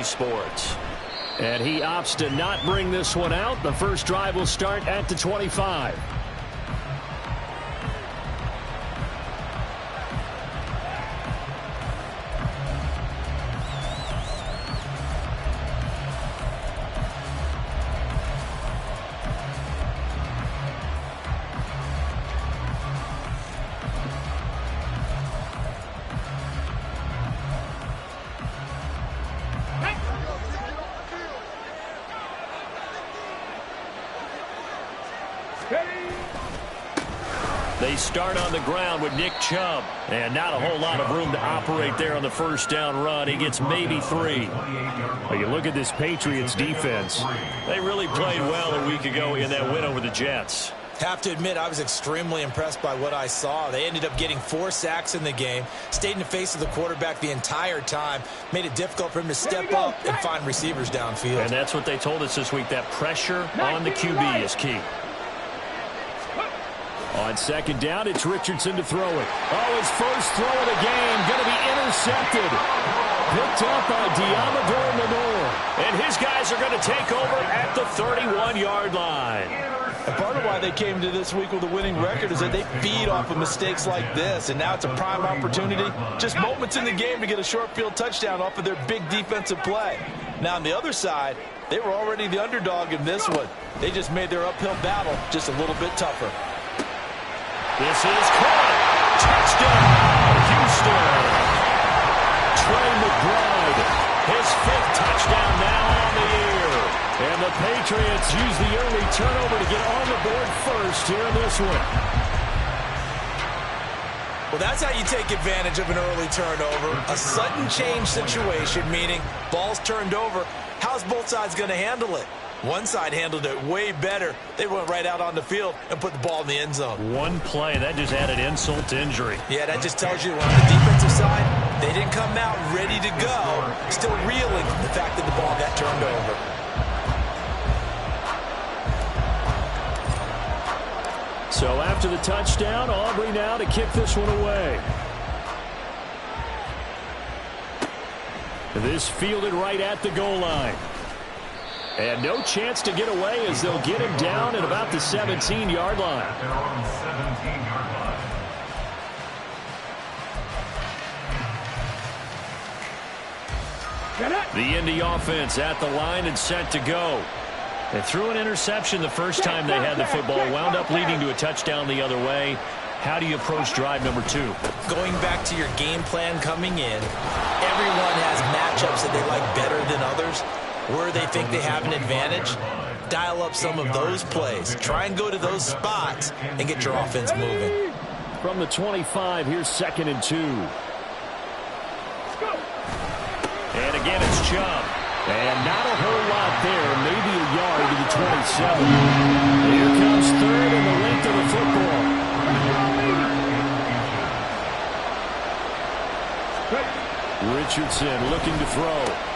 Sports. And he opts to not bring this one out. The first drive will start at the 25. They start on the ground with Nick Chubb. And not a whole lot of room to operate there on the first down run. He gets maybe 3. But you look at this Patriots defense. They really played well a week ago in that win over the Jets. Have to admit, I was extremely impressed by what I saw. They ended up getting 4 sacks in the game, stayed in the face of the quarterback the entire time, made it difficult for him to step up and find receivers downfield. And that's what they told us this week, that pressure on the QB is key. On second down, it's Richardson to throw it. Oh, his first throw of the game, going to be intercepted. Picked up by Diamador Lenore. And his guys are going to take over at the 31-yard line. And part of why they came to this week with a winning record is that they feed off of mistakes like this. And now it's a prime opportunity, just moments in the game to get a short field touchdown off of their big defensive play. Now on the other side, they were already the underdog in this one. They just made their uphill battle just a little bit tougher. This is caught. Touchdown, Houston. Trey McBride, his 5th touchdown now on the year. And the Patriots use the early turnover to get on the board first here in this one. Well, that's how you take advantage of an early turnover. A sudden change situation, meaning ball's turned over. How's both sides going to handle it? One side handled it way better. They went right out on the field and put the ball in the end zone. One play, that just added insult to injury. Yeah, that just tells you on the defensive side, they didn't come out ready to go. Still reeling from the fact that the ball got turned over. So after the touchdown, Aubrey now to kick this one away. This fielded right at the goal line. And no chance to get away as they'll get him down at about the 17-yard line. The Indy offense at the line and set to go. They threw an interception the first time they had the football, wound up leading to a touchdown the other way. How do you approach drive number 2? Going back to your game plan coming in, everyone has matchups that they like better than others. Where they think they have an advantage, dial up some of those plays. Try and go to those spots and get your offense moving. From the 25, here's 2nd and 2. And again, it's Chubb. And not a whole lot there, maybe a yard to the 27. Here comes 3rd and the length of the football. Richardson looking to throw.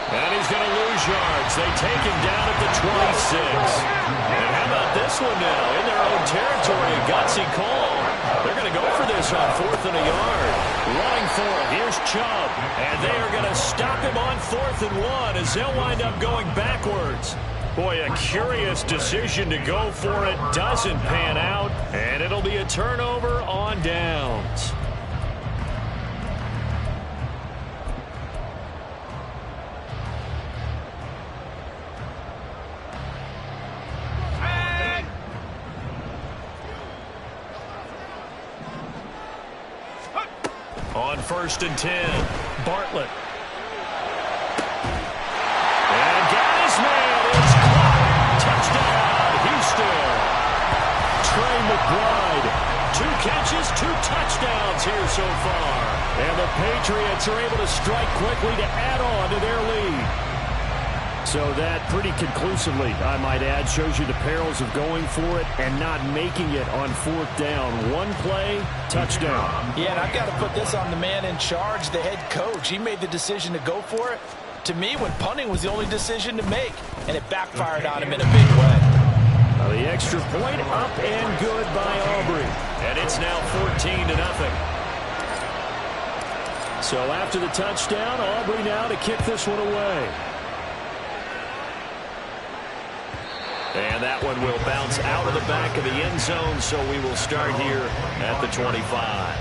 And he's going to lose yards. They take him down at the 26. And how about this one now? In their own territory, a gutsy call. They're going to go for this on 4th and a yard. Running for it. Here's Chubb. And they are going to stop him on 4th and 1 as they'll wind up going backwards. Boy, a curious decision to go for it. Doesn't pan out. And it'll be a turnover on downs. On 1st and 10, Bartlett. And got his man. It's caught. Touchdown, Houston. Trey McBride. 2 catches, 2 touchdowns here so far. And the Patriots are able to strike quickly to add on to their lead. So that pretty conclusively, I might add, shows you the perils of going for it and not making it on 4th down. One play, touchdown. Yeah, and I've got to put this on the man in charge, the head coach. He made the decision to go for it. To me, when punting was the only decision to make, and it backfired on him in a big way. Well, the extra point up and good by Aubrey. And it's now 14-0. So after the touchdown, Aubrey now to kick this one away. And that one will bounce out of the back of the end zone, so we will start here at the 25.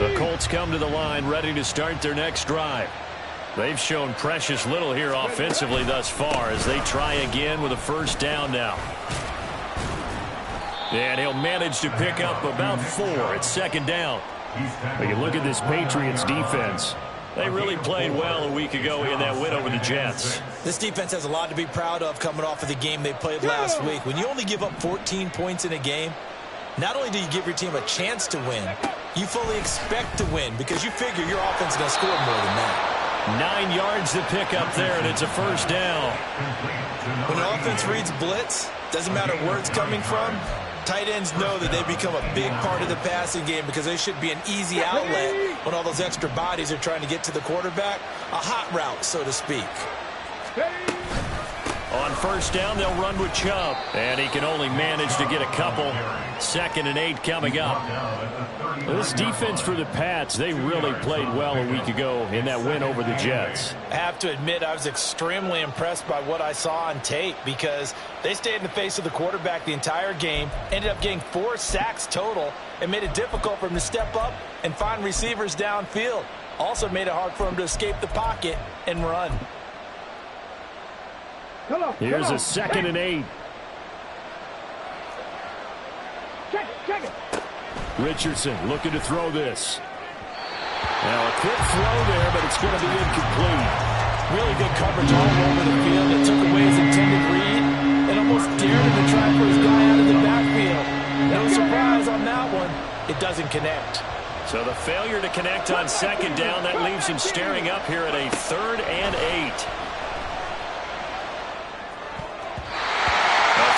The Colts come to the line ready to start their next drive. They've shown precious little here offensively thus far as they try again with a first down now. And he'll manage to pick up about 4 at second down. But you look at this Patriots defense. They really played well a week ago in that win over the Jets. This defense has a lot to be proud of coming off of the game they played last week. When you only give up 14 points in a game, not only do you give your team a chance to win, you fully expect to win because you figure your offense is going to score more than that. 9 yards to pick up there, and it's a first down. When an offense reads blitz, doesn't matter where it's coming from, tight ends know that they become a big part of the passing game because they should be an easy outlet when all those extra bodies are trying to get to the quarterback. A hot route, so to speak. On first down, they'll run with Chubb. And he can only manage to get a couple. 2nd and 8 coming up. This defense for the Pats, they really played well a week ago in that win over the Jets. I have to admit, I was extremely impressed by what I saw on tape because they stayed in the face of the quarterback the entire game, ended up getting 4 sacks total, and made it difficult for him to step up and find receivers downfield. Also made it hard for him to escape the pocket and run. Here's a 2nd and 8. Check it. Richardson looking to throw this. Now a quick throw there, but it's going to be incomplete. Really good coverage all over the field. It took away his intended read and almost dared him to try for his guy out of the backfield. No surprise on that one. It doesn't connect. So the failure to connect on 2nd down, that leaves him staring up here at a 3rd and 8.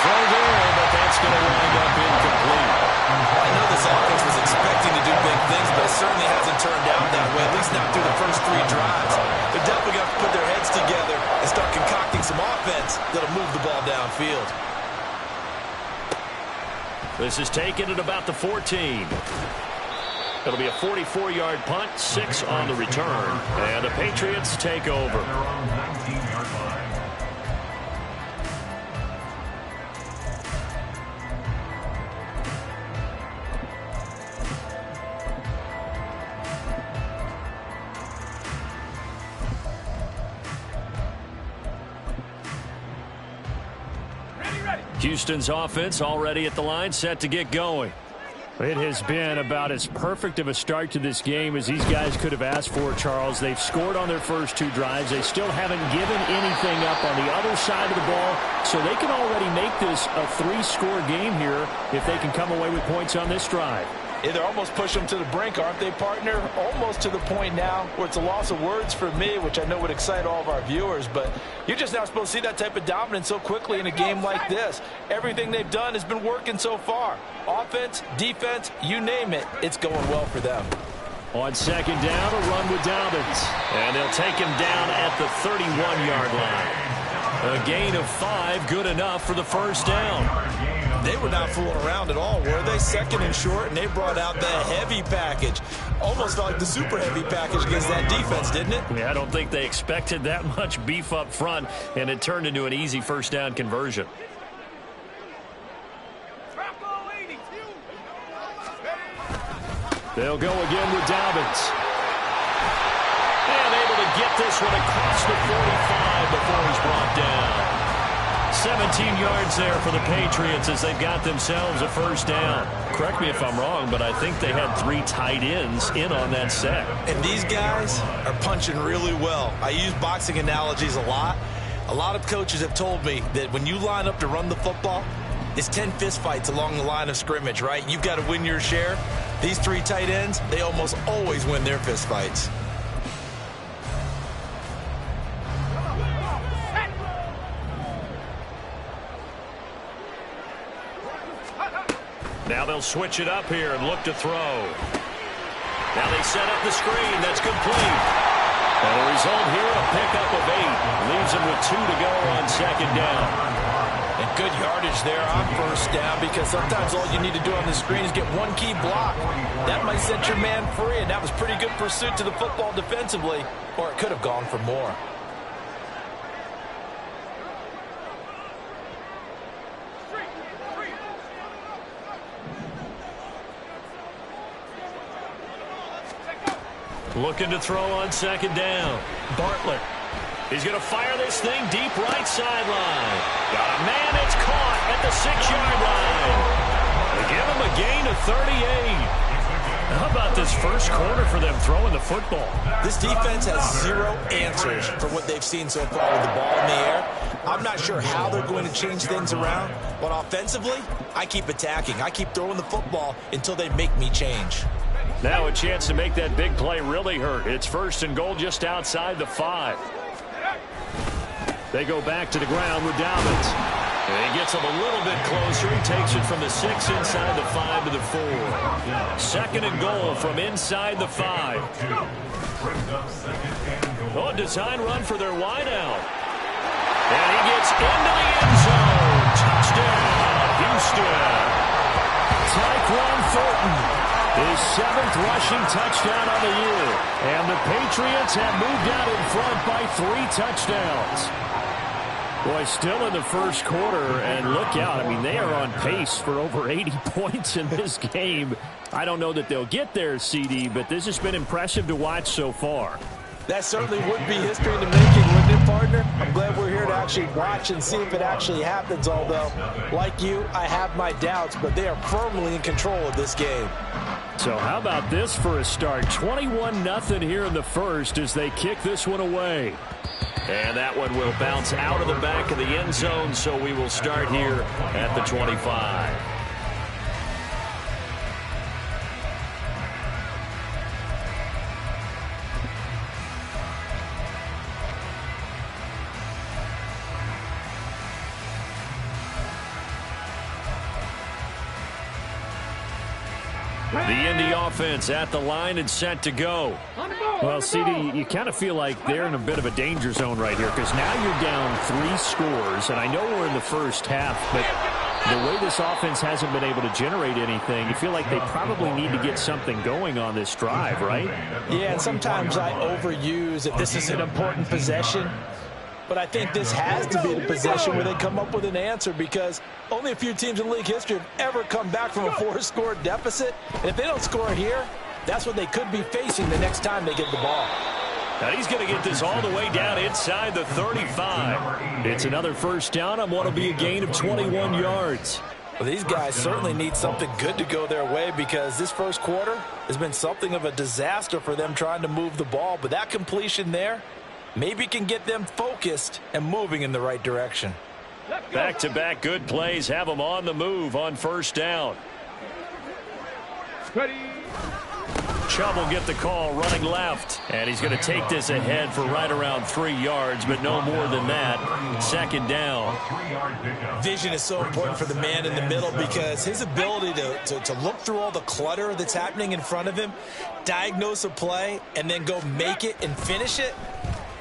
Throw there, but that's going to wind up incomplete. I know this offense was expecting to do big things, but it certainly hasn't turned out that way, at least not through the first 3 drives. They're definitely going to put their heads together and start concocting some offense that'll move the ball downfield. This is taken at about the 14. It'll be a 44-yard punt, 6 on the return, and the Patriots take over. Houston's offense already at the line, set to get going. It has been about as perfect of a start to this game as these guys could have asked for, Charles. They've scored on their first 2 drives. They still haven't given anything up on the other side of the ball, so they can already make this a 3-score game here if they can come away with points on this drive. Yeah, they're almost pushing them to the brink, aren't they, partner? Almost to the point now where it's a loss of words for me, which I know would excite all of our viewers, but you're just not supposed to see that type of dominance so quickly in a game like this. Everything they've done has been working so far. Offense, defense, you name it, it's going well for them. On 2nd down, a run with Dobbins. And they'll take him down at the 31-yard line. A gain of 5, good enough for the first down. They were not fooling around at all, were they? 2nd and short, and they brought out the heavy package. Almost like the super heavy package against that defense, didn't it? Yeah, I don't think they expected that much beef up front, and it turned into an easy first down conversion. They'll go again with Dobbins. And able to get this one across the 45 before he's brought down. 17 yards there for the Patriots as they've got themselves a first down. Correct me if I'm wrong, but I think they had 3 tight ends in on that set. And these guys are punching really well. I use boxing analogies a lot. A lot of coaches have told me that when you line up to run the football, it's 10 fistfights along the line of scrimmage, right? You've got to win your share. These 3 tight ends, they almost always win their fistfights. Now they'll switch it up here and look to throw. Now they set up the screen. That's complete. And the result here, a pickup of 8. Leaves him with 2 to go on second down. And good yardage there on first down, because sometimes all you need to do on the screen is get one key block. That might set your man free, and that was pretty good pursuit to the football defensively, or it could have gone for more. Looking to throw on second down. Bartlett. He's going to fire this thing deep right sideline. Got a man, it's caught at the 6-yard line. They give him a gain of 38. How about this first quarter for them throwing the football? This defense has 0 answers for what they've seen so far with the ball in the air. I'm not sure how they're going to change things around, but offensively, I keep attacking. I keep throwing the football until they make me change. Now a chance to make that big play really hurt. It's first and goal just outside the 5. They go back to the ground with Dobbins. And he gets him a little bit closer. He takes it from the 6 inside the 5 to the 4. Second and goal from inside the 5. Oh, a design run for their wideout. And he gets into the end zone. Touchdown, Houston. Tyquan Thornton, his 7th rushing touchdown on the year. And the Patriots have moved out in front by 3 touchdowns. Boy, still in the first quarter, and look out. I mean, they are on pace for over 80 points in this game. I don't know that they'll get there, CD, but this has been impressive to watch so far. That certainly would be history in the making, wouldn't it, partner? I'm glad we're here to actually watch and see if it actually happens, although, like you, I have my doubts, but they are firmly in control of this game. So how about this for a start? 21-0 here in the first as they kick this one away. And that one will bounce out of the back of the end zone, so we will start here at the 25. The Indy offense at the line and set to go. Well, CD, you kind of feel like they're in a bit of a danger zone right here because now you're down 3 scores, and I know we're in the first half, but the way this offense hasn't been able to generate anything, you feel like they probably need to get something going on this drive, right? Yeah, and sometimes I overuse if this is an important possession. But I think this has to be the possession where they come up with an answer, because only a few teams in league history have ever come back from a 4-score deficit. And if they don't score here, that's what they could be facing the next time they get the ball. Now he's going to get this all the way down inside the 35. It's another first down on what will be a gain of 21 yards. Well, these guys certainly need something good to go their way, because this first quarter has been something of a disaster for them trying to move the ball. But that completion there maybe can get them focused and moving in the right direction. Back-to-back good plays have them on the move on first down. Ready. Chubb will get the call running left, and he's going to take this ahead for right around 3 yards, but no more than that. Second down. Vision is so important for the man in the middle, because his ability to look through all the clutter that's happening in front of him, diagnose a play, and then go make it and finish it,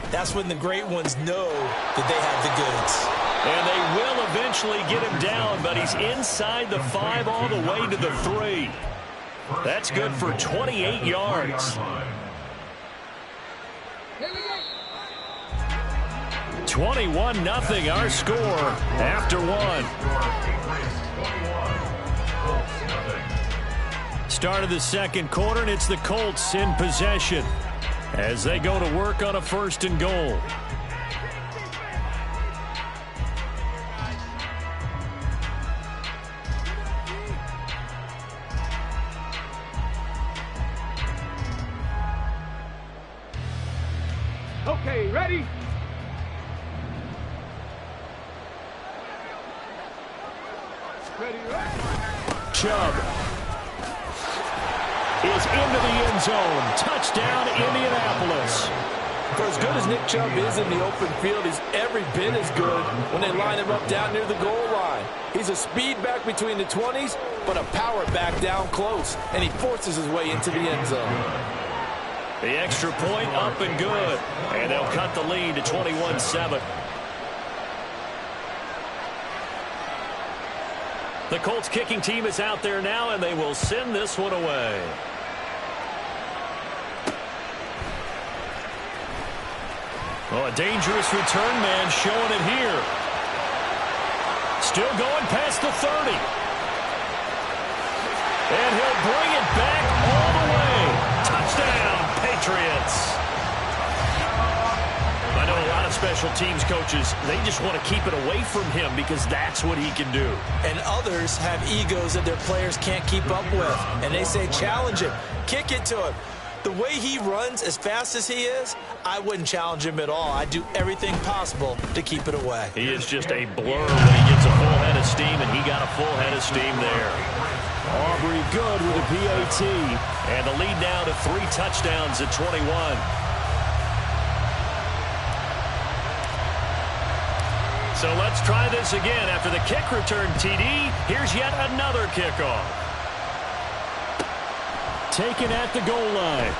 that's when the great ones know that they have the goods. And they will eventually get him down, but he's inside the 5 all the way to the 3. That's good for 28 yards. 21-0 our score after 1. Start of the second quarter, and it's the Colts in possession as they go to work on a first and goal. Okay, ready? Ready, ready. Chubb is into the end zone. Touchdown, Indianapolis. For as good as Nick Chubb is in the open field, he's every bit as good when they line him up down near the goal line. He's a speed back between the 20s, but a power back down close, and he forces his way into the end zone. The extra point up and good. And they'll cut the lead to 21-7. The Colts kicking team is out there now, and they will send this one away. Oh, a dangerous return man showing it here. Still going past the 30. And he'll bring it back all the way. Touchdown, Patriots. I know a lot of special teams coaches, they just want to keep it away from him because that's what he can do. And others have egos that their players can't keep up with. And they say, challenge him, kick it to him. The way he runs as fast as he is, I wouldn't challenge him at all. I'd do everything possible to keep it away. He is just a blur when he gets a full head of steam, and he got a full head of steam there. Aubrey good with a PAT. And the lead now to 3 touchdowns at 21. So let's try this again. After the kick return TD, here's yet another kickoff. Taken at the goal line.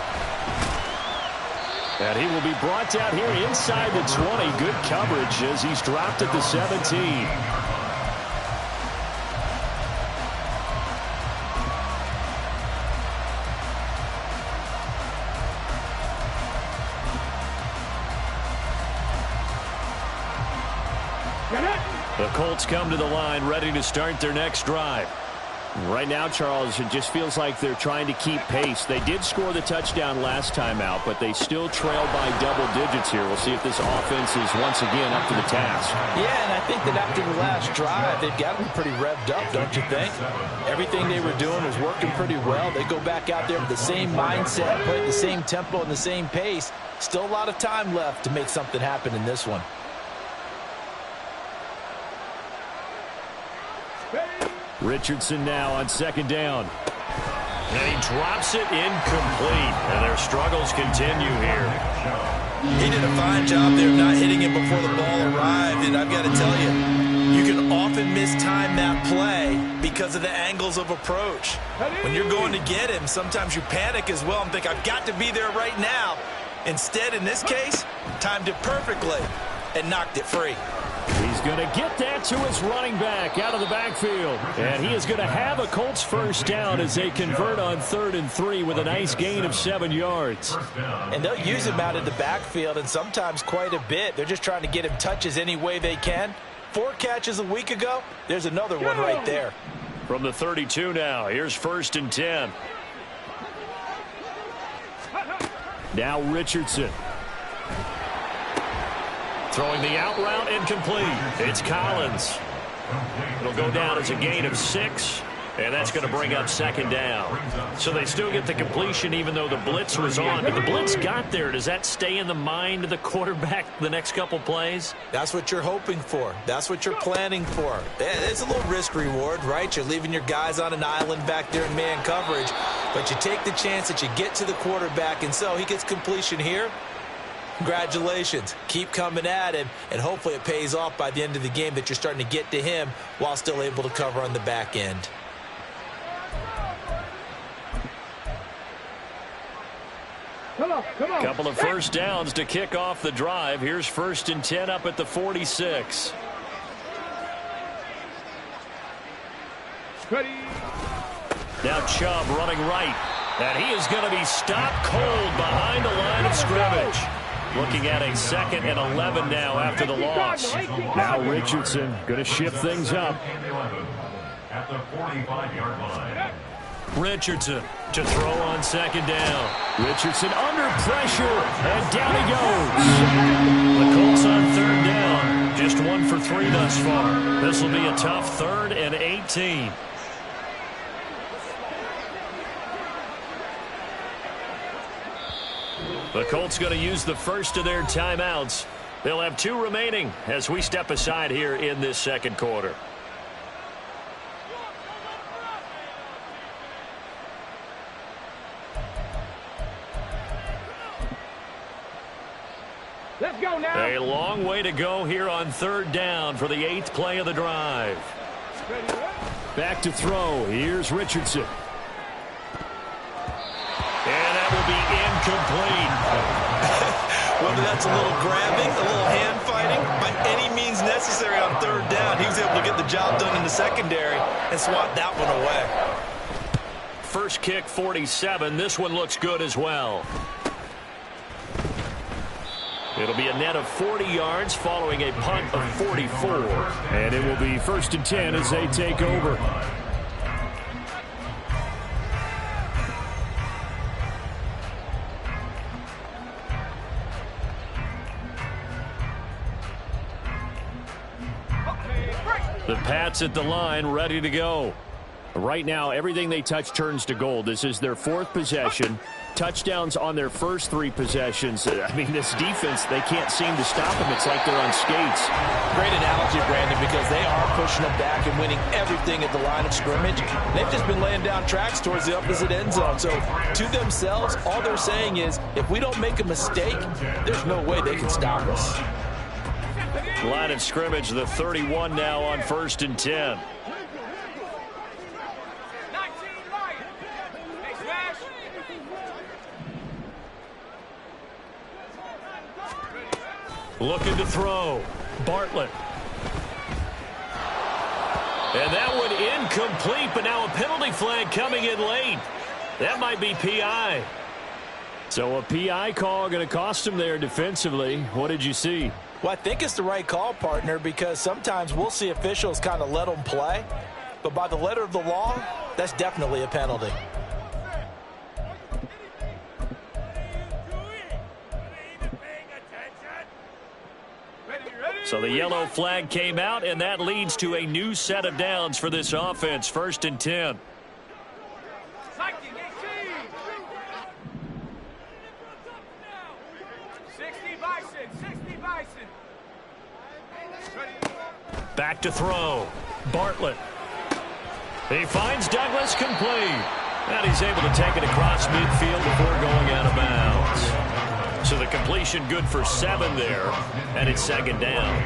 And he will be brought down here inside the 20. Good coverage as he's dropped at the 17. The Colts come to the line ready to start their next drive. Right now, Charles, it just feels like they're trying to keep pace. They did score the touchdown last time out, but they still trail by double digits here. We'll see if this offense is once again up to the task. Yeah, and I think that after the last drive, they've got them pretty revved up, don't you think? Everything they were doing was working pretty well. They go back out there with the same mindset, play at the same tempo and the same pace. Still a lot of time left to make something happen in this one. Richardson now on second down. And he drops it incomplete. And their struggles continue here. He did a fine job there of not hitting it before the ball arrived. And I've got to tell you, you can often mistime that play because of the angles of approach. When you're going to get him, sometimes you panic as well and think, I've got to be there right now. Instead, in this case, timed it perfectly and knocked it free. He's going to get that to his running back out of the backfield. And he is going to have a Colts first down as they convert on 3rd and 3 with a nice gain of 7 yards. And they'll use him out of the backfield, and sometimes quite a bit. They're just trying to get him touches any way they can. 4 catches a week ago. There's another one right there. From the 32 now, here's 1st and 10. Now Richardson. Throwing the out route incomplete. It's Collins. It'll go down as a gain of 6, and that's going to bring up 2nd down. So they still get the completion even though the blitz was on. But the blitz got there. Does that stay in the mind of the quarterback the next couple plays? That's what you're hoping for. That's what you're planning for. It's a little risk reward, right? You're leaving your guys on an island back there in man coverage, but you take the chance that you get to the quarterback, and so he gets completion here. Congratulations. Keep coming at him, and hopefully it pays off by the end of the game that you're starting to get to him while still able to cover on the back end. Come on. Couple of first downs to kick off the drive. Here's 1st and 10 up at the 46. Ready. Now Chubb running right. And he is going to be stopped cold behind the line of scrimmage. Looking at a 2nd and 11 now after the loss. Now Richardson going to shift things up. At the 45-yard line. Richardson to throw on 2nd down. Richardson under pressure, and down he goes. The Colts on 3rd down. Just 1 for 3 thus far. This will be a tough 3rd and 18. The Colts going to use the first of their timeouts. They'll have 2 remaining as we step aside here in this 2nd quarter. Let's go now. A long way to go here on 3rd down for the 8th play of the drive. Back to throw. Here's Richardson. And that will be incomplete. Whether that's a little grabbing, a little hand fighting, by any means necessary on third down, he was able to get the job done in the secondary and swat that one away. First kick, 47. This one looks good as well. It'll be a net of 40 yards following a punt of 44. And it will be 1st and 10 as they take over. The Pats at the line, ready to go. Right now, everything they touch turns to gold. This is their 4th possession. Touchdowns on their first 3 possessions. I mean, this defense, they can't seem to stop them. It's like they're on skates. Great analogy, Brandon, because they are pushing them back and winning everything at the line of scrimmage. They've just been laying down tracks towards the opposite end zone. So, to themselves, all they're saying is, if we don't make a mistake, there's no way they can stop us. Line of scrimmage, the 31 now on 1st and 10. Looking to throw. Bartlett. And that one incomplete, but now a penalty flag coming in late. That might be PI. So a PI call going to cost him there defensively. What did you see? Well, I think it's the right call, partner, because sometimes we'll see officials kind of let them play. But by the letter of the law, that's definitely a penalty. So the yellow flag came out, and that leads to a new set of downs for this offense. 1st and 10. Back to throw. Bartlett. He finds Douglas complete. And he's able to take it across midfield before going out of bounds. So the completion good for 7 there. And it's 2nd down.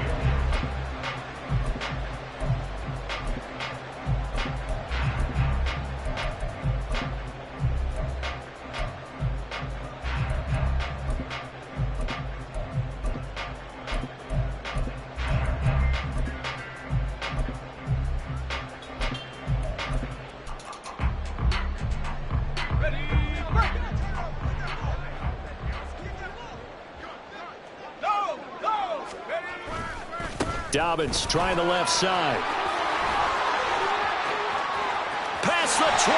Dobbins trying the left side. Past the 20.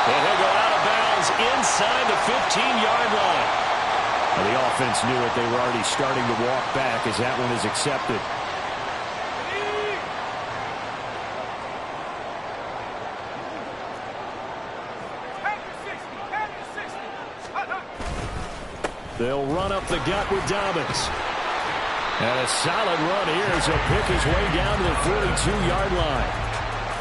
And he'll go out of bounds inside the 15-yard line. Well, the offense knew it. They were already starting to walk back as that one is accepted. They'll run up the gut with Dobbins. And a solid run here as he'll pick his way down to the 42-yard line.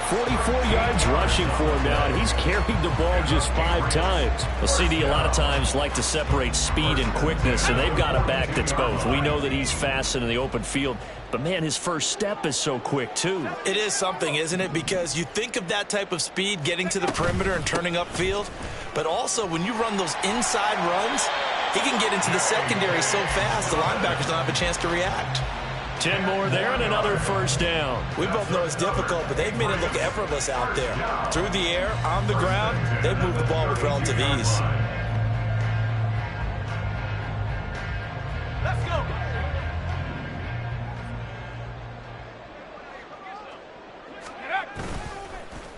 44 yards rushing for him now, and he's carried the ball just 5 times. Well, CD, a lot of times like to separate speed and quickness, and they've got a back that's both. We know that he's fast in the open field, but, man, his first step is so quick, too. It is something, isn't it? Because you think of that type of speed getting to the perimeter and turning upfield, but also when you run those inside runs, he can get into the secondary so fast the linebackers don't have a chance to react. 10 more there and another 1st down. We both know it's difficult, but they've made it look effortless out there. Through the air, on the ground, they've moved the ball with relative ease. Let's go.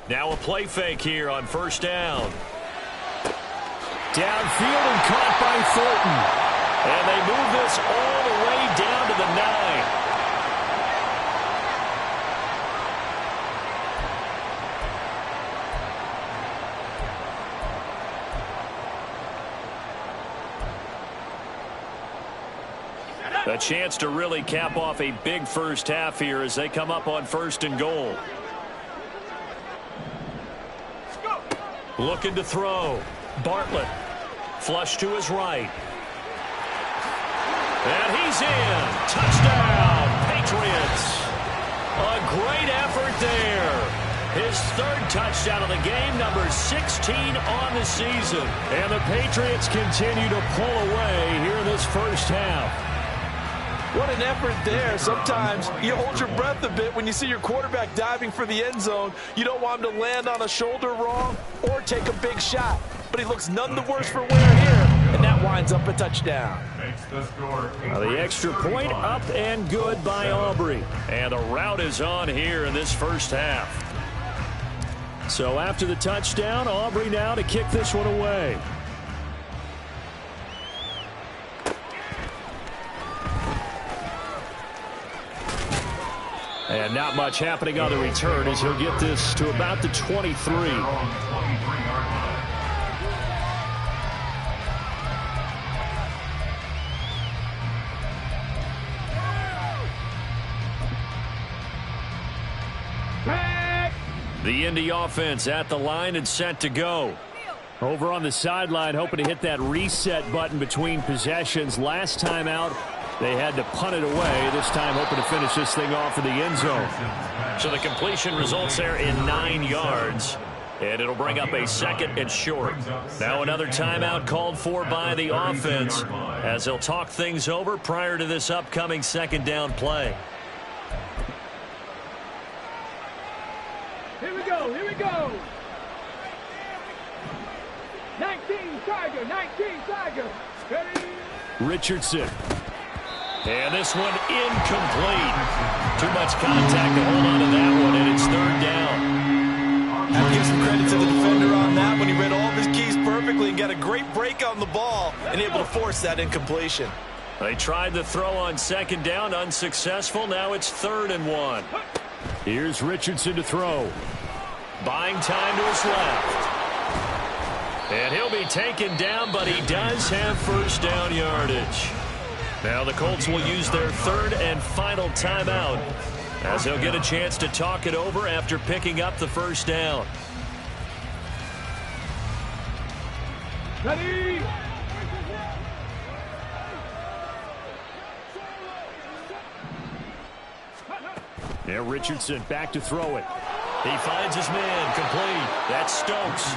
Now a play fake here on 1st down. Downfield and caught by Thornton. And they move this all the way down to the 9. A chance to really cap off a big first half here as they come up on 1st and goal. Looking to throw. Bartlett. Flush to his right. And he's in. Touchdown, Patriots. A great effort there. His third touchdown of the game, number 16 on the season. And the Patriots continue to pull away here in this first half. What an effort there. Sometimes you hold your breath a bit when you see your quarterback diving for the end zone. You don't want him to land on a shoulder wrong or take a big shot. But he looks none the worse for wear here, and that winds up a touchdown. The extra point up and good by Aubrey. And the route is on here in this first half. So after the touchdown, Aubrey now to kick this one away. And not much happening on the return as he'll get this to about the 23. The Indy offense at the line and set to go. Over on the sideline, hoping to hit that reset button between possessions. Last time out, they had to punt it away. This time hoping to finish this thing off in the end zone. So the completion results there in 9 yards. And it'll bring up a second and short. Now another timeout called for by the offense as they'll talk things over prior to this upcoming second down play. Here we go, here we go. 19 Tiger. Ready? Richardson. And this one incomplete. Too much contact to hold on to that one, and it's third down. I have to give some credit to the defender on that one. He read all of his keys perfectly and got a great break on the ball and able to force that incompletion. They tried the throw on second down, unsuccessful. Now it's 3rd and 1. Here's Richardson to throw. Buying time to his left. And he'll be taken down, but he does have first down yardage. Now the Colts will use their 3rd and final timeout as they'll get a chance to talk it over after picking up the first down. Ready? Now Richardson back to throw it. He finds his man complete. That's Stokes.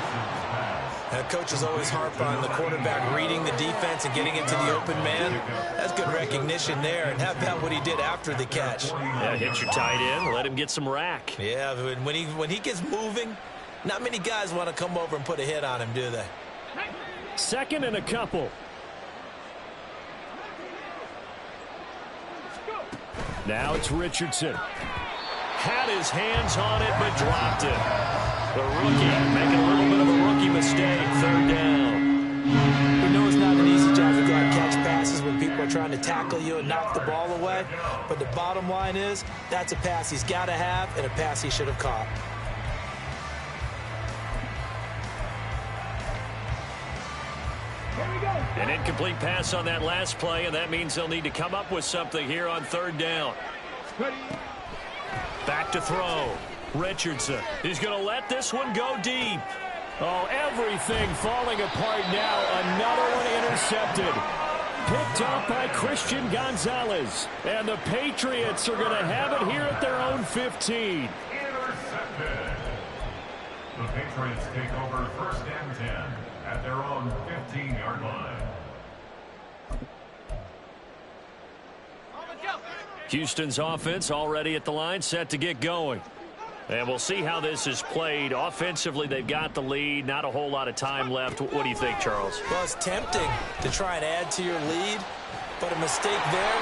That coach is always harp on the quarterback reading the defense and getting into the open man. That's good recognition there. And how about what he did after the catch? Yeah, hit your tight end. Let him get some rack. Yeah, when he gets moving, not many guys want to come over and put a hit on him, do they? 2nd and a couple. Now it's Richardson. Had his hands on it, but dropped it. The rookie making a little bit of a rookie mistake. 3rd down. We know it's not an easy job to go out and catch passes when people are trying to tackle you and knock the ball away. But the bottom line is, that's a pass he's got to have and a pass he should have caught. An incomplete pass on that last play, and that means they'll need to come up with something here on 3rd down. Back to throw. Richardson. He's going to let this one go deep. Oh, everything falling apart now. Another one intercepted. Picked up by Christian Gonzalez. And the Patriots are going to have it here at their own 15. Intercepted. The Patriots take over 1st and 10 at their own 15-yard line. Houston's offense already at the line, set to get going. And we'll see how this is played. Offensively, they've got the lead. Not a whole lot of time left. What do you think, Charles? Well, it's tempting to try and add to your lead, but a mistake there,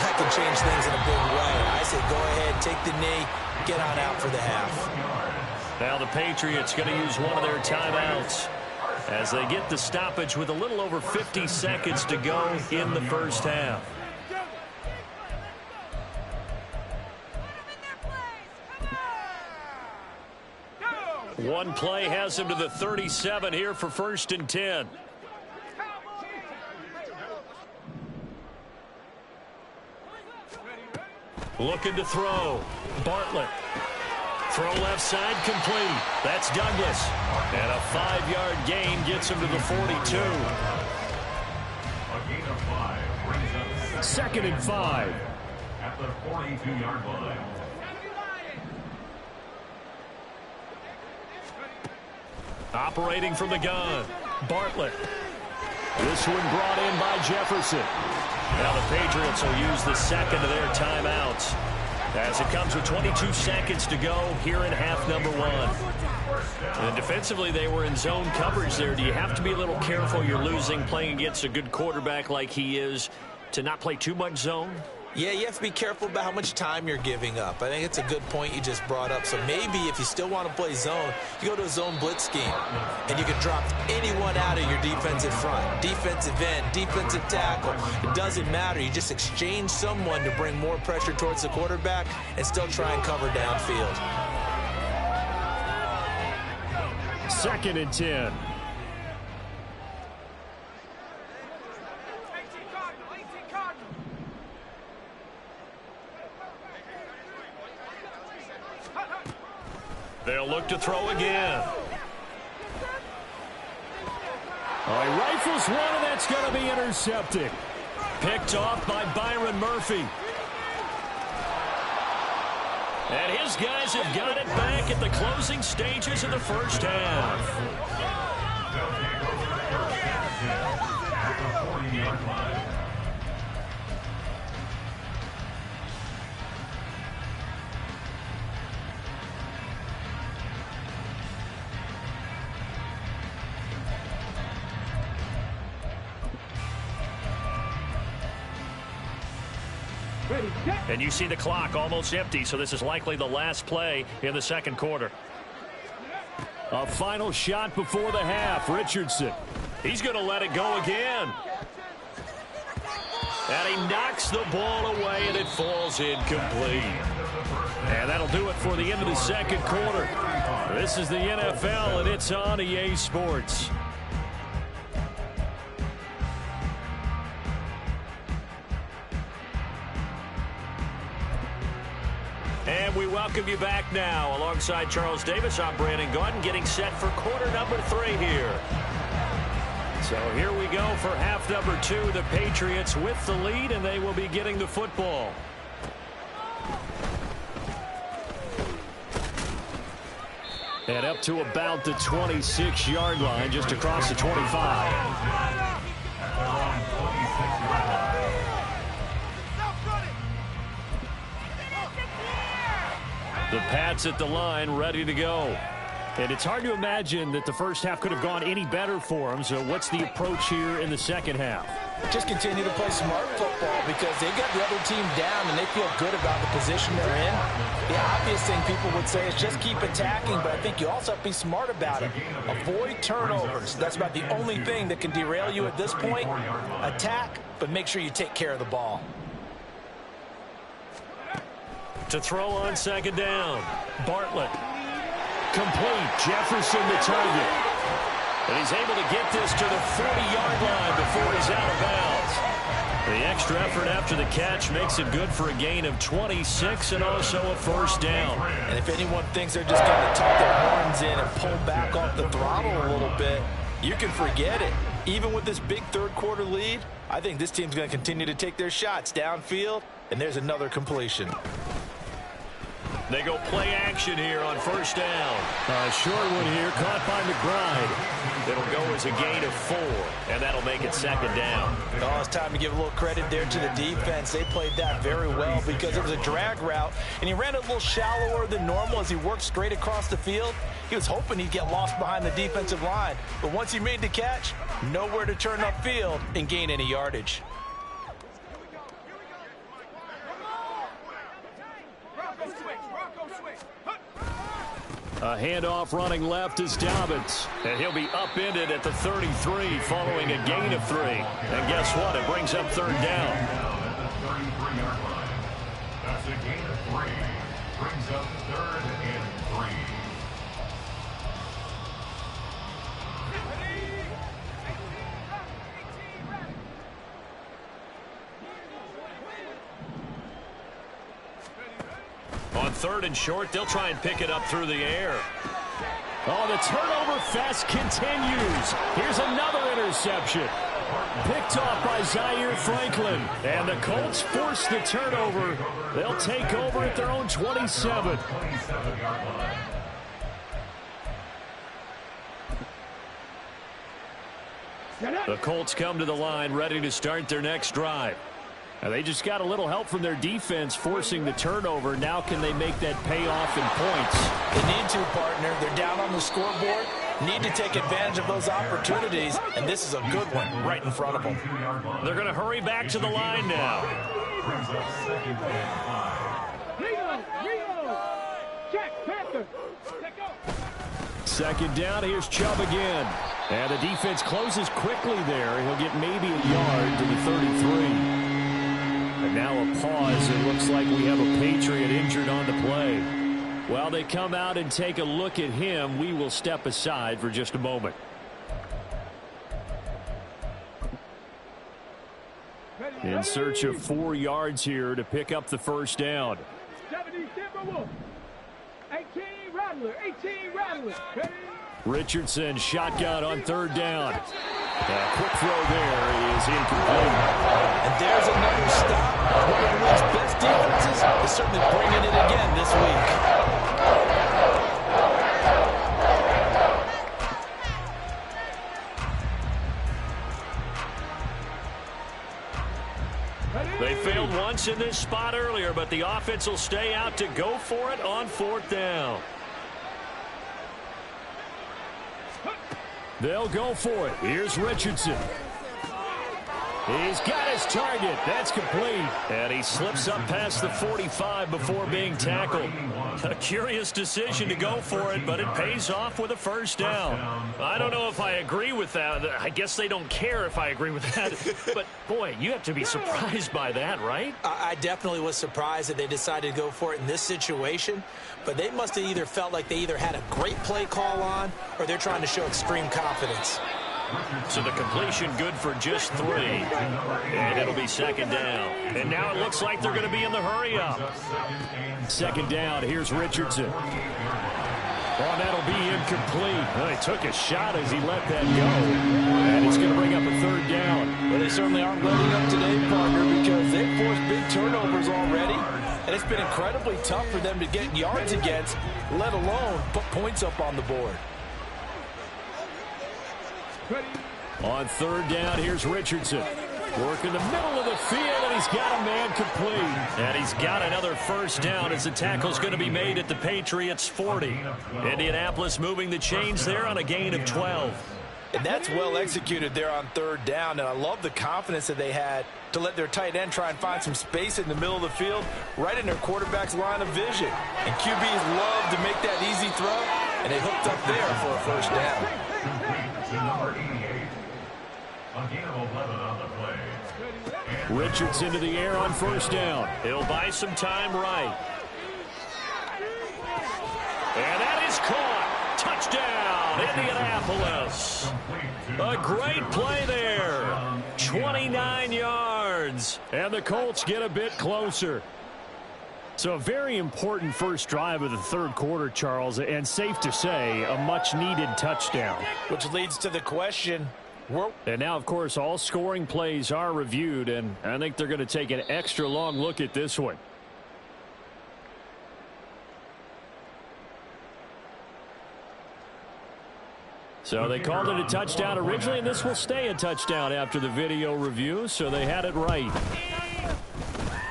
that can change things in a big way. I say go ahead, take the knee, get on out for the half. Now the Patriots going to use one of their timeouts as they get the stoppage with a little over 50 seconds to go in the first half. One play has him to the 37 here for 1st and 10. Looking to throw. Bartlett. Throw left side complete. That's Douglas. And a 5-yard gain gets him to the 42. A gain of 5 brings up 2nd and 5. At the 42-yard line. Operating from the gun, Bartlett. This one brought in by Jefferson. Now the Patriots will use the second of their timeouts as it comes with 22 seconds to go here in half number one. And defensively, they were in zone coverage there. Do you have to be a little careful? You're losing, playing against a good quarterback like he is, to not play too much zone? Yeah, you have to be careful about how much time you're giving up. I think it's a good point you just brought up. So maybe if you still want to play zone, you go to a zone blitz scheme, and you can drop anyone out of your defensive front. Defensive end, defensive tackle. It doesn't matter. You just exchange someone to bring more pressure towards the quarterback and still try and cover downfield. 2nd and 10. They'll look to throw again. Oh, he rifles one, and that's going to be intercepted. Picked off by Byron Murphy. And his guys have got it back at the closing stages of the first half. At the 40-yard line. And you see the clock almost empty, so this is likely the last play in the second quarter. A final shot before the half. Richardson. He's going to let it go again. And he knocks the ball away, and it falls incomplete. And that'll do it for the end of the second quarter. This is the NFL, and it's on EA Sports. And we welcome you back now. Alongside Charles Davis, I'm Brandon Gaudin, getting set for quarter number 3 here. So here we go for half number 2. The Patriots with the lead, and they will be getting the football. And up to about the 26-yard line, just across the 25. The Pats at the line, ready to go. And it's hard to imagine that the first half could have gone any better for them. So what's the approach here in the second half? Just continue to play smart football because they got the other team down and they feel good about the position they're in. The obvious thing people would say is just keep attacking, but I think you also have to be smart about it. Avoid turnovers. That's about the only thing that can derail you at this point. Attack, but make sure you take care of the ball. To throw on second down, Bartlett. Complete. Jefferson the target. And he's able to get this to the 40-yard line before he's out of bounds. The extra effort after the catch makes it good for a gain of 26 and also a first down. And if anyone thinks they're just going to tuck their horns in and pull back off the throttle a little bit, you can forget it. Even with this big third-quarter lead, I think this team's going to continue to take their shots downfield, and there's another completion. They go play action here on first down. Short one here, caught by McBride. It'll go as a gain of 4, and that'll make it second down. Oh, it's time to give a little credit there to the defense. They played that very well because it was a drag route, and he ran a little shallower than normal as he worked straight across the field. He was hoping he'd get lost behind the defensive line, but once he made the catch, nowhere to turn upfield and gain any yardage. A handoff running left is Dobbins. And he'll be upended at the 33 following a gain of 3. And guess what? It brings up third down. At the 33-yard line. That's a gain of 3. Brings up 3rd and 3. On 3rd and short, they'll try and pick it up through the air. Oh, the turnover fest continues. Here's another interception. Picked off by Zaire Franklin. And the Colts force the turnover. They'll take over at their own 27. The Colts come to the line ready to start their next drive. Now they just got a little help from their defense forcing the turnover. Now can they make that pay off in points? They need to, partner. They're down on the scoreboard. Need to take advantage of those opportunities, and this is a good one right in front of them. They're going to hurry back to the line now. Check, Panther. Second down, here's Chubb again. And the defense closes quickly there. He'll get maybe a yard to the 33. And now a pause. It looks like we have a Patriot injured on the play. While they come out and take a look at him, we will step aside for just a moment. In search of 4 yards here to pick up the first down. 70 Timberwolves. 18 Rattler. 18 Rattler. Richardson shotgun on third down. A quick throw there is incomplete. And there's another stop. One of the league's best defenses is certainly bringing it again this week. They failed once in this spot earlier, but the offense will stay out to go for it on fourth down. They'll go for it. Here's Richardson. He's got his target. That's complete. And he slips up past the 45 before being tackled. A curious decision to go for it, but it pays off with a first down. I don't know if I agree with that. I guess they don't care if I agree with that. But, boy, you have to be surprised by that, right? I definitely was surprised that they decided to go for it in this situation. But they must have either felt like they either had a great play call on or they're trying to show extreme confidence. So the completion good for just 3. And it'll be second down. And now it looks like they're going to be in the hurry-up. Second down, here's Richardson. Oh, that'll be incomplete. Well, he took a shot as he let that go. And it's going to bring up a third down. Well, they certainly aren't letting up today, partner, because they've forced big turnovers already. And it's been incredibly tough for them to get yards against, let alone put points up on the board. On third down, here's Richardson. Work in the middle of the field, and he's got a man complete. And he's got another first down as the tackle's going to be made at the Patriots' 40. Indianapolis moving the chains there on a gain of 12. And that's well executed there on third down. And I love the confidence that they had to let their tight end try and find some space in the middle of the field, right in their quarterback's line of vision. And QBs love to make that easy throw, and they hooked up there for a first down. Number 88. A gain of 11 on the play. Richardson to the air on first down. He'll buy some time right. And that is caught. Touchdown, Indianapolis. A great play there. 29 yards. And the Colts get a bit closer. So a very important first drive of the third quarter, Charles, and safe to say, a much-needed touchdown. Which leads to the question. And now, of course, all scoring plays are reviewed, and I think they're going to take an extra long look at this one. So they called it a touchdown originally, and this will stay a touchdown after the video review, so they had it right.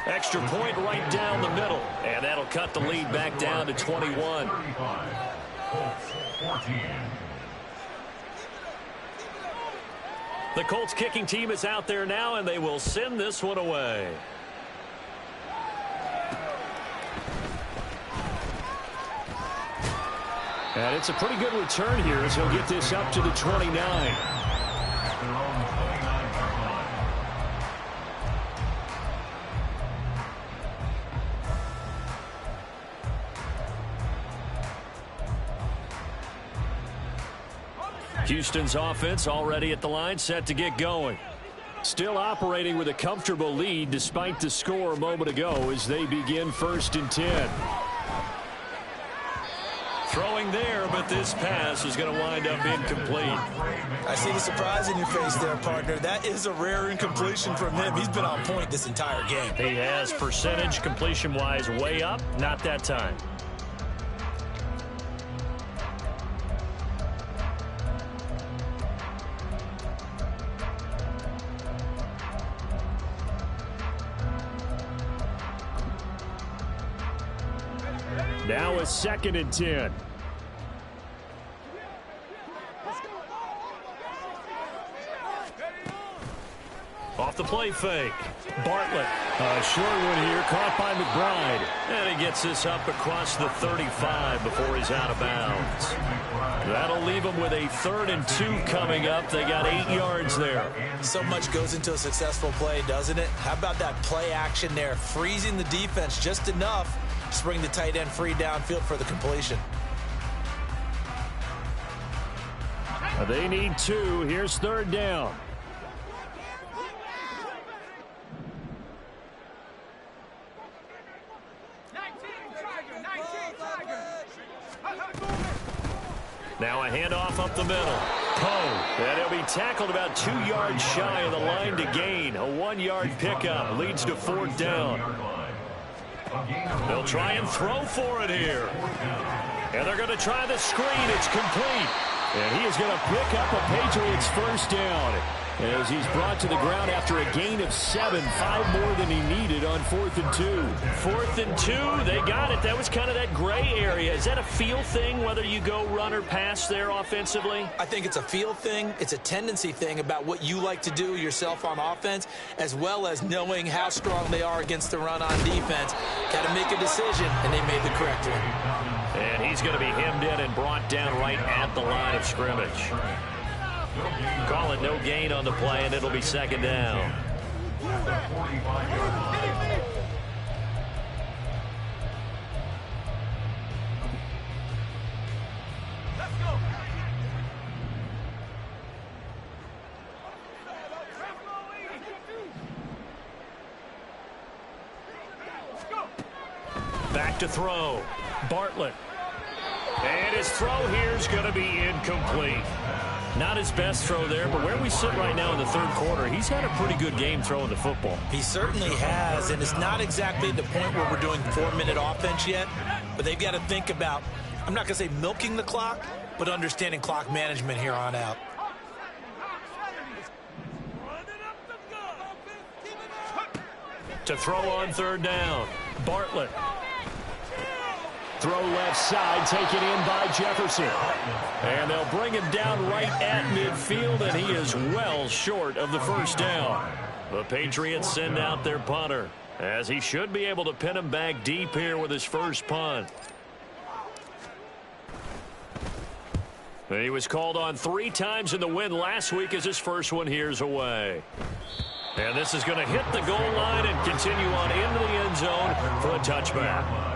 Extra point right down the middle, and that'll cut the lead back down to 21. The Colts kicking team is out there now, and they will send this one away. And it's a pretty good return here as he'll get this up to the 29. Houston's offense already at the line, set to get going. Still operating with a comfortable lead despite the score a moment ago as they begin 1st and 10. Throwing there, but this pass is going to wind up incomplete. I see the surprise in your face there, partner. That is a rare incompletion from him. He's been on point this entire game. He has percentage completion-wise way up, not that time. Now a 2nd and 10. Off the play fake. Bartlett. A short one here, caught by McBride. And he gets this up across the 35 before he's out of bounds. That'll leave him with a 3rd and 2 coming up. They got 8 yards there. So much goes into a successful play, doesn't it? How about that play action there, freezing the defense just enough to bring the tight end free downfield for the completion. They need 2. Here's 3rd down. Now a handoff up the middle. Poe. And he'll be tackled about 2 yards shy of the line to gain. A 1-yard pickup leads to 4th down. They'll try and throw for it here. And they're going to try the screen. It's complete. And he is going to pick up a Patriots 1st down as he's brought to the ground after a gain of 7, 5 more than he needed on 4th and 2. 4th and 2, they got it. That was kind of that gray area. Is that a feel thing, whether you go run or pass there offensively? I think it's a feel thing. It's a tendency thing about what you like to do yourself on offense, as well as knowing how strong they are against the run on defense. Got to make a decision, and they made the correct one. And he's going to be hemmed in and brought down right at the line of scrimmage. Call it no gain on the play, and it'll be 2nd down. Back to throw. Bartlett. And his throw here is going to be incomplete. Not his best throw there, but where we sit right now in the 3rd quarter, he's had a pretty good game throwing the football. He certainly has, and it's not exactly the point where we're doing 4-minute offense yet, but they've got to think about, I'm not going to say milking the clock, but understanding clock management here on out. To throw on 3rd down, Bartlett. Throw left side, taken in by Jefferson. And they'll bring him down right at midfield, and he is well short of the 1st down. The Patriots send out their punter, as he should be able to pin him back deep here with his first punt. He was called on 3 times in the win last week as his first one here's away. And this is going to hit the goal line and continue on into the end zone for a touchback.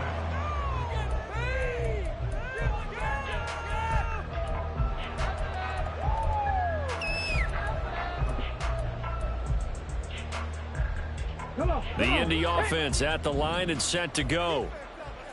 The Indy offense at the line and set to go.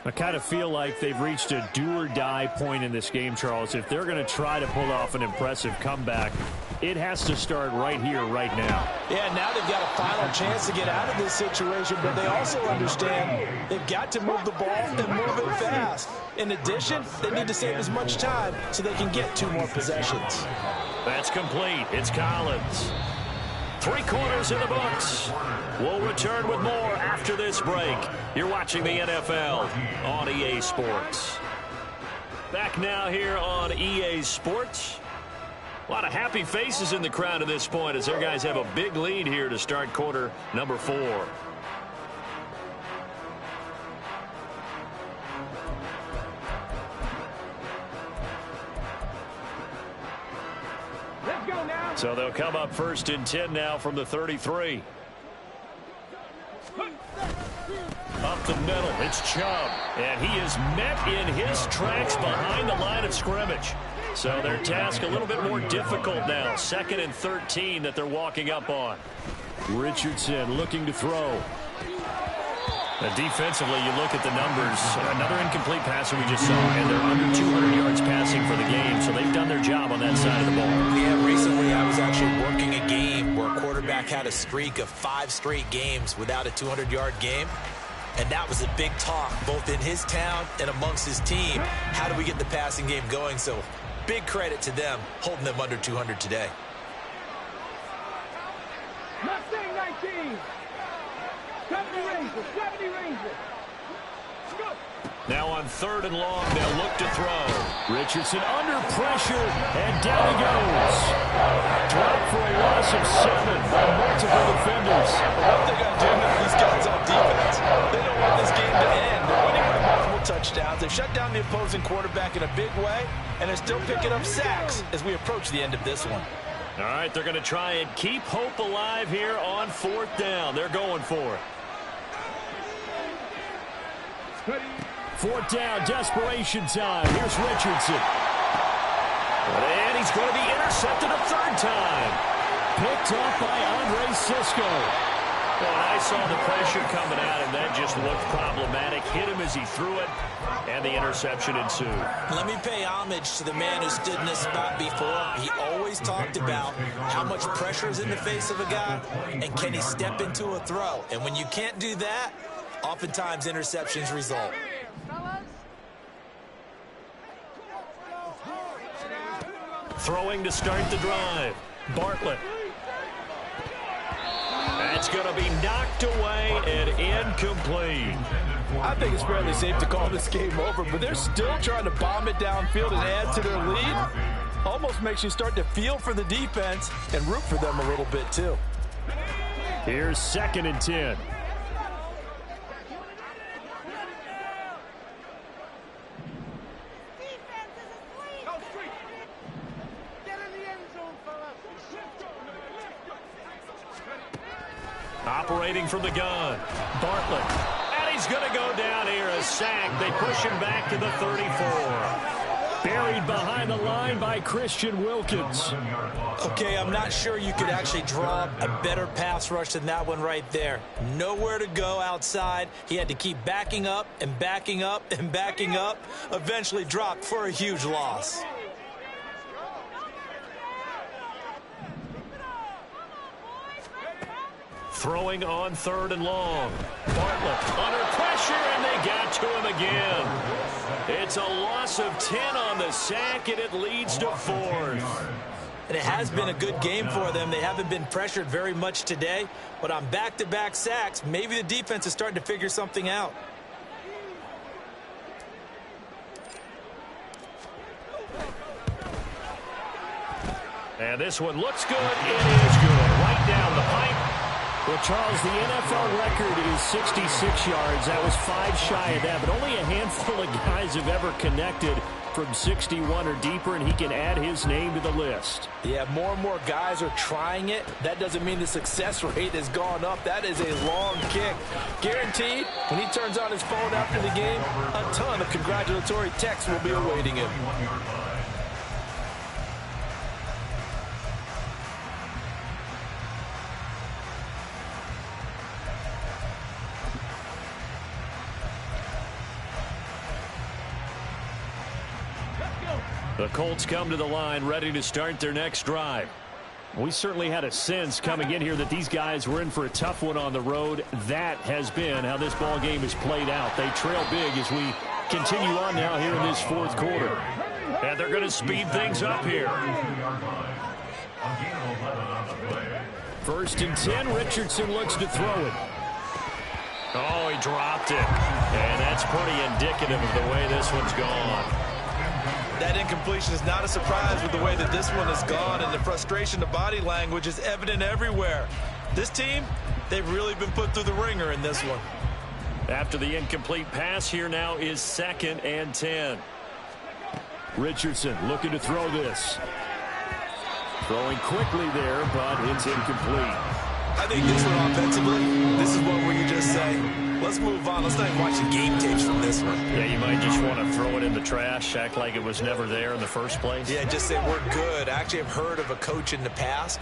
I kind of feel like they've reached a do-or-die point in this game, Charles. If they're going to try to pull off an impressive comeback, it has to start right here, right now. Yeah, now they've got a final chance to get out of this situation, but they also understand they've got to move the ball and move it fast. In addition, they need to save as much time so they can get 2 more possessions. That's complete. It's Collins. 3 quarters in the books. We'll return with more after this break. You're watching the NFL on EA Sports. Back now here on EA Sports. A lot of happy faces in the crowd at this point as their guys have a big lead here to start quarter number 4. So they'll come up 1st and 10 now from the 33. Up the middle, it's Chubb. And he is met in his tracks behind the line of scrimmage. So their task a little bit more difficult now. 2nd and 13 that they're walking up on. Richardson looking to throw. And defensively, you look at the numbers. Another incomplete pass that we just saw, and they're under 200 yards passing for the game, so they've done their job on that side of the ball. Yeah, recently I was actually working a game where a quarterback had a streak of 5 straight games without a 200-yard game, and that was a big talk, both in his town and amongst his team. How do we get the passing game going? So big credit to them, holding them under 200 today. Mustang 19. 70 Rangers. 70 Rangers. Go. Now on 3rd and long, they'll look to throw. Richardson under pressure, and down he goes. Dropped for a loss of 7 by multiple defenders. What they got to do with these guys on defense, they don't want this game to end. They're winning by multiple touchdowns. They've shut down the opposing quarterback in a big way, and they're still picking up sacks as we approach the end of this one. All right, they're going to try and keep hope alive here on 4th down. They're going for it. 4th down, desperation time. Here's Richardson. And he's going to be intercepted a 3rd time. Picked off by Andre Cisco. Well, I saw the pressure coming out, and that just looked problematic. Hit him as he threw it, and the interception ensued. Let me pay homage to the man who stood in this spot before. He always talked about how much pressure is in the face of a guy, and can he step into a throw. And when you can't do that, oftentimes interceptions result. Throwing to start the drive. Bartlett. That's going to be knocked away and incomplete. I think it's fairly safe to call this game over, but they're still trying to bomb it downfield and add to their lead. Almost makes you start to feel for the defense and root for them a little bit too. Here's 2nd and 10. Operating from the gun. Bartlett. And he's going to go down here. A sack. They push him back to the 34. Buried behind the line by Christian Wilkins. Okay, I'm not sure you could actually draw a better pass rush than that one right there. Nowhere to go outside. He had to keep backing up and backing up and backing up. Eventually dropped for a huge loss. Throwing on 3rd and long. Bartlett under pressure, and they got to him again. It's a loss of 10 on the sack, and it leads to 4th. And it has been a good game for them. They haven't been pressured very much today, but on back-to-back sacks, maybe the defense is starting to figure something out. And this one looks good. It is good. Right down the pipe. Well, Charles, the NFL record is 66 yards. That was 5 shy of that, but only a handful of guys have ever connected from 61 or deeper, and he can add his name to the list. Yeah, more and more guys are trying it. That doesn't mean the success rate has gone up. That is a long kick. Guaranteed, when he turns on his phone after the game, a ton of congratulatory texts will be awaiting him. The Colts come to the line ready to start their next drive. We certainly had a sense coming in here that these guys were in for a tough one on the road. That has been how this ball game has played out. They trail big as we continue on now here in this 4th quarter. And they're going to speed things up here. 1st and 10, Richardson looks to throw it. Oh, he dropped it. And that's pretty indicative of the way this one's gone. That incompletion is not a surprise with the way that this one has gone, and the frustration, the body language is evident everywhere. This team, they've really been put through the ringer in this one. After the incomplete pass, here now is 2nd and 10. Richardson looking to throw this. Throwing quickly there, but it's incomplete. I think this one offensively, this is one where you just say, let's move on. Let's not even watch the game tapes from this one. Yeah, you might just want to throw it in the trash, act like it was never there in the first place. Yeah, just say we're good. I actually have heard of a coach in the past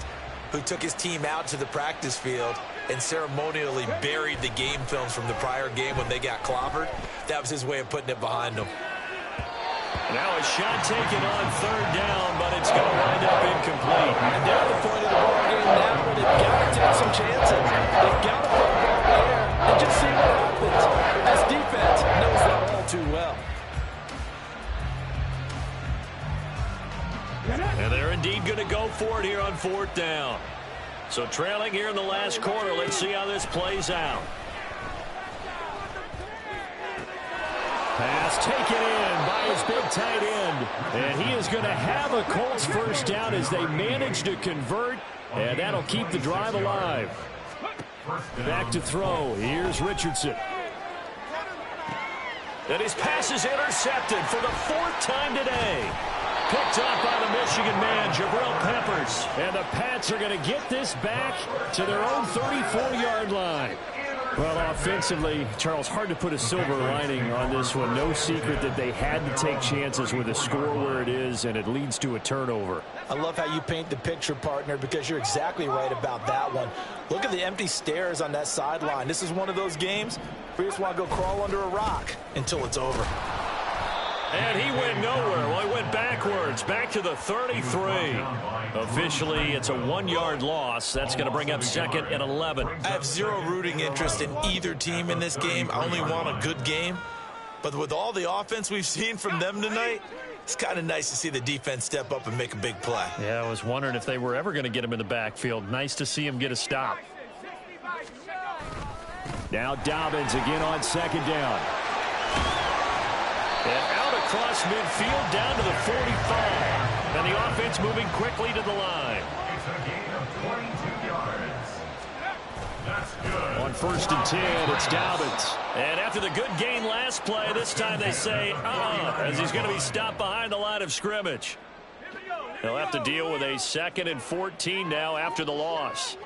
who took his team out to the practice field and ceremonially buried the game films from the prior game when they got clobbered. That was his way of putting it behind them. Now a shot taken on 3rd down, but it's going to wind up incomplete. And they're at the point of the ball game now where they've got to take some chances. They've got to put the ball in the air and just see what happens. This defense knows that all too well. And they're indeed going to go for it here on 4th down. So trailing here in the last quarter, let's see how this plays out. Pass taken in by his big tight end. And he is going to have a Colts first down as they manage to convert. And that'll keep the drive alive. Back to throw. Here's Richardson. And his pass is intercepted for the 4th time today. Picked up by the Michigan man, Jabril Peppers. And the Pats are going to get this back to their own 34-yard line. Well, offensively, Charles, hard to put a silver lining on this one. No secret that they had to take chances with a score where it is, and it leads to a turnover. I love how you paint the picture, partner, because you're exactly right about that one. Look at the empty stares on that sideline. This is one of those games where you just want to go crawl under a rock until it's over. And he went nowhere. Well, he went backwards, back to the 33. Officially, it's a 1-yard loss. That's going to bring up 2nd and 11. I have zero rooting interest in either team in this game. I only want a good game. But with all the offense we've seen from them tonight, it's kind of nice to see the defense step up and make a big play. Yeah, I was wondering if they were ever going to get him in the backfield. Nice to see him get a stop. Now Dobbins again on 2nd down. And out across midfield down to the 45. And the offense moving quickly to the line. It's a gain of 22 yards. That's good. On 1st and 10, it's Dobbins. And after the good gain last play, this time they say, as he's going to be stopped behind the line of scrimmage. He'll have to deal with a 2nd and 14 now after the loss.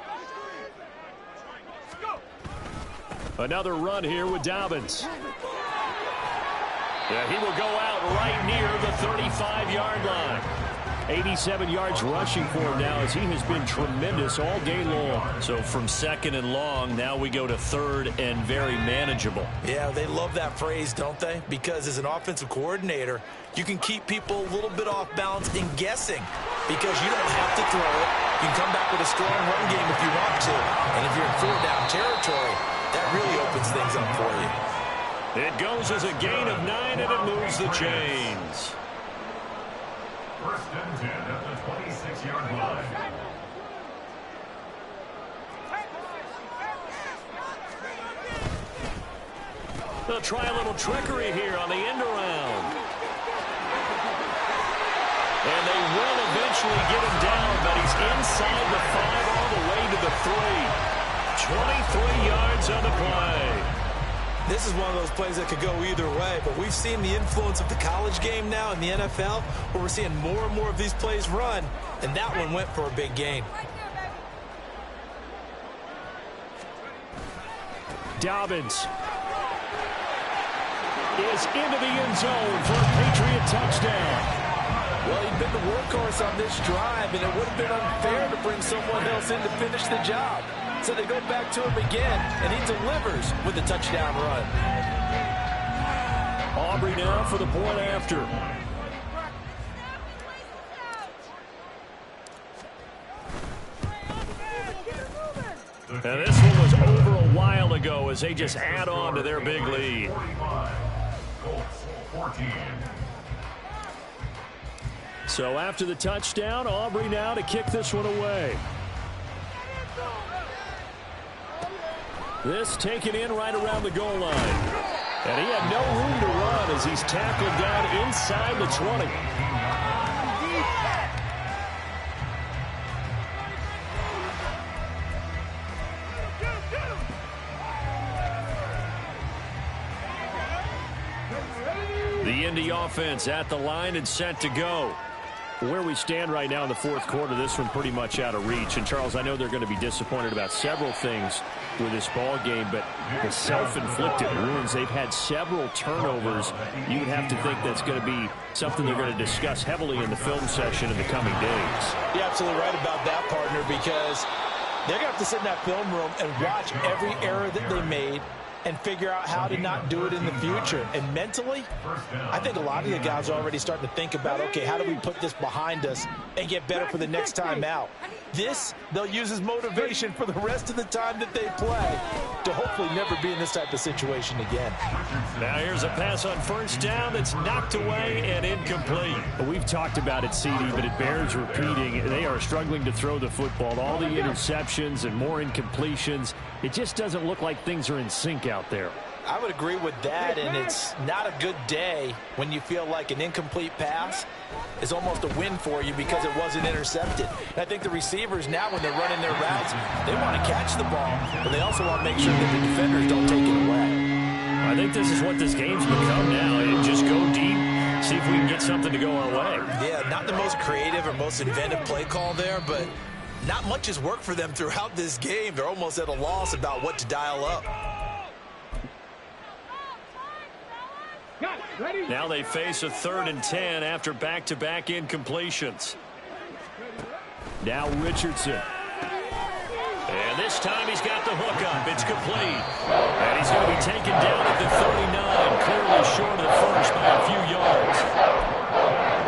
Another run here with Dobbins. Yeah, he will go out right near the 35-yard line. 87 yards rushing for him now as he has been tremendous all day long. So from 2nd and long, now we go to 3rd and very manageable. Yeah, they love that phrase, don't they? Because as an offensive coordinator, you can keep people a little bit off balance in guessing because you don't have to throw it. You can come back with a strong run game if you want to. And if you're in 4-down territory, that really opens things up for you. It goes as a gain of 9, and it moves the chains. 1st and 10 at the 26-yard line. They'll try a little trickery here on the end around. And they will eventually get him down, but he's inside the 5 all the way to the 3. 23 yards on the play. This is one of those plays that could go either way, but we've seen the influence of the college game now in the NFL, where we're seeing more and more of these plays run, and that one went for a big gain. Dobbins is into the end zone for a Patriot touchdown. Well, he'd been the workhorse on this drive, and it would have been unfair to bring someone else in to finish the job. So they go back to him again, and he delivers with a touchdown run. Aubrey now for the point after. And this one was over a while ago as they just add on to their big lead. 45. Colts 14. So after the touchdown, Aubrey now to kick this one away. This taken in right around the goal line. And he had no room to run as he's tackled down inside the 20. The Indy offense at the line and set to go. Where we stand right now in the 4th quarter, this one pretty much out of reach. And, Charles, I know they're going to be disappointed about several things with this ball game, but the self-inflicted wounds, they've had several turnovers. You would have to think that's going to be something they're going to discuss heavily in the film session in the coming days. You're absolutely right about that, partner, because they're going to have to sit in that film room and watch every error that they made and figure out how to not do it in the future. And mentally, I think a lot of the guys are already starting to think about, okay, how do we put this behind us and get better for the next time out? This, they'll use as motivation for the rest of the time that they play to hopefully never be in this type of situation again. Now here's a pass on 1st down that's knocked away and incomplete. We've talked about it, CD, but it bears repeating. They are struggling to throw the football. All the interceptions and more incompletions. It just doesn't look like things are in sync out there. I would agree with that, and it's not a good day when you feel like an incomplete pass is almost a win for you because it wasn't intercepted. And I think the receivers now, when they're running their routes, they want to catch the ball, but they also want to make sure that the defenders don't take it away. I think this is what this game's become now. And just go deep, see if we can get something to go our way. Yeah, not the most creative or most inventive play call there, but not much has worked for them throughout this game. They're almost at a loss about what to dial up. Now they face a 3rd and 10 after back-to-back incompletions. Now Richardson. And this time he's got the hook up. It's complete. And he's going to be taken down at the 39, clearly short of the first by a few yards.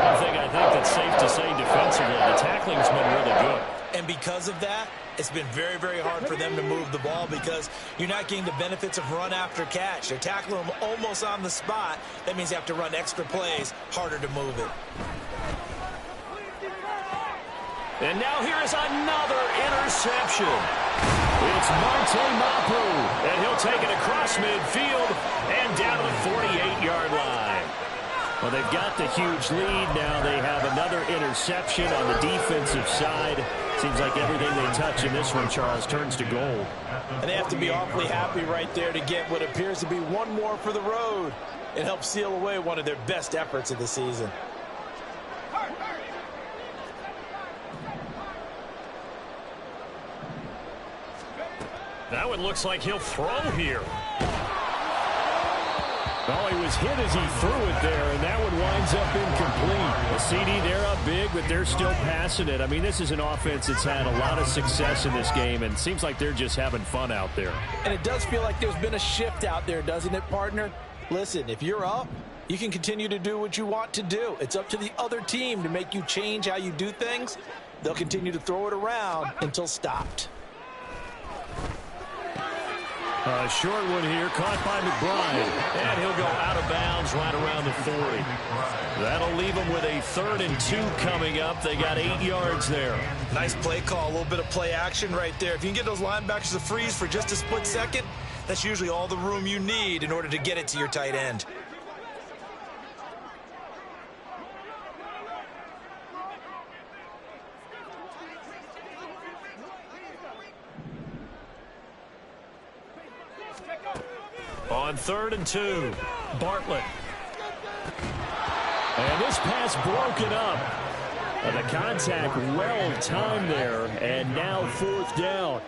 One thing I think that's safe to say defensively, the tackling's been really good. And because of that, it's been very, very hard for them to move the ball because you're not getting the benefits of run after catch. They're tackling them almost on the spot. That means you have to run extra plays, harder to move it. And now here is another interception. It's Marte Mapu, and he'll take it across midfield and down to the 48-yard line. Well, they've got the huge lead. Now they have another interception on the defensive side. Seems like everything they touch in this one, Charles, turns to gold. And they have to be awfully happy right there to get what appears to be one more for the road. It helps seal away one of their best efforts of the season. That one looks like he'll throw here. Oh, he was hit as he threw it there, and that one winds up incomplete. A CD, they're up big, but they're still passing it. I mean, this is an offense that's had a lot of success in this game, and it seems like they're just having fun out there. And it does feel like there's been a shift out there, doesn't it, partner? Listen, if you're up, you can continue to do what you want to do. It's up to the other team to make you change how you do things. They'll continue to throw it around until stopped. A short one here, caught by McBride, and he'll go out of bounds right around the 40. That'll leave them with a 3rd and 2 coming up. They got 8 yards there. Nice play call, a little bit of play action right there. If you can get those linebackers to freeze for just a split second, that's usually all the room you need in order to get it to your tight end. On 3rd and 2, Bartlett. And this pass broken up. The contact well timed there, and now 4th down.